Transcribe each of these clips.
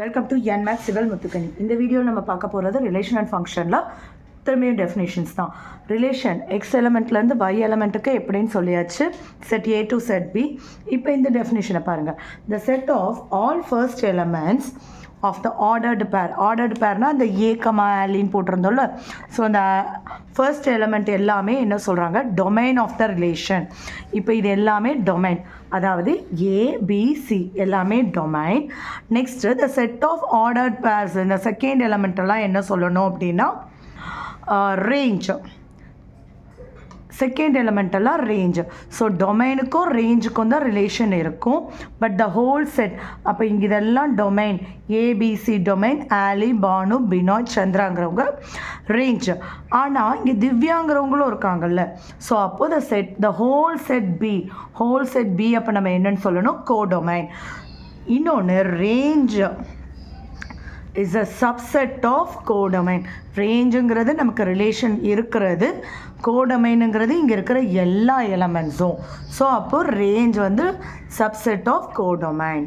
Welcome to என்மேக்ஸ் சிவல் முத்துக்கனி. இந்த வீடியோவில் நம்ம பார்க்க போகிறது ரிலேஷன் அண்ட் ஃபங்க்ஷனில் திரும்பியும் டெஃபினேஷன்ஸ் தான். ரிலேஷன் எக்ஸ் எலமெண்ட்லேருந்து y எலமெண்ட்டுக்கு எப்படின்னு சொல்லியாச்சு, set A to set B. இப்போ இந்த டெஃபினேஷனை பாருங்கள். The set of all first elements of the ordered பேர்னால் அந்த ஏ கமா ஆலின்னு போட்டிருந்தோம்ல. ஸோ அந்த ஃபர்ஸ்ட் எலமெண்ட் எல்லாமே என்ன சொல்கிறாங்க, டொமைன் ஆஃப் த ரிலேஷன். இப்போ இது எல்லாமே டொமைன், அதாவது ஏபிசி எல்லாமே domain. Next the set of ordered pairs, இந்த செகண்ட் எலமெண்ட்டெல்லாம் என்ன சொல்லணும் அப்படின்னா ரேஞ்ச். செகண்ட் எலமெண்டெல்லாம் ரேஞ்ச். ஸோ டொமைனுக்கும் ரேஞ்சுக்கும் தான் ரிலேஷன் இருக்கும். பட் த ஹோல் செட், அப்போ இங்கே இதெல்லாம் டொமைன், ஏபிசி டொமைன், ஆலி, பானு, பினாய், சந்திராங்கிறவங்க ரேஞ்ச். ஆனால் இங்கே திவ்யாங்கிறவங்களும் இருக்காங்கல்ல. ஸோ அப்போது த ஹோல் செட் பி அப்போ நம்ம என்னன்னு சொல்லணும், கோடொமைன். இன்னொன்று range is a subset of codomain. ரேஞ்சுங்கிறது நமக்கு ரிலேஷன் இருக்கிறது, கோடொமைனுங்கிறது இங்கே இருக்கிற எல்லா எலமெண்ட்ஸும். ஸோ அப்போது ரேஞ்ச் வந்து சப்செட் ஆஃப் கோடொமைன்.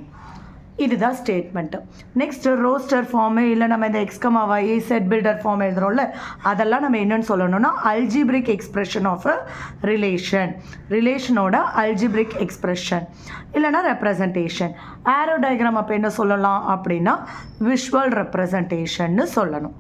இதுதான் ஸ்டேட்மெண்ட்டு. நெக்ஸ்ட்டு ரோஸ்டர் ஃபார்மு, இல்லை நம்ம இந்த எக்ஸ்கமாவா செட் பில்டர் ஃபார்ம் எழுதுகிறோம்ல, அதெல்லாம் நம்ம என்னென்னு சொல்லணும்னா அல்ஜிப்ரிக் எக்ஸ்பிரஷன் ஆஃப் அ ரிலேஷனோட அல்ஜிப்ரிக் எக்ஸ்பிரஷன், இல்லைனா ரெப்ரசன்டேஷன். ஆரோ டயக்ராம் அப்போ என்ன சொல்லலாம் அப்படின்னா விஷுவல் ரெப்ரசன்டேஷன்னு சொல்லணும்.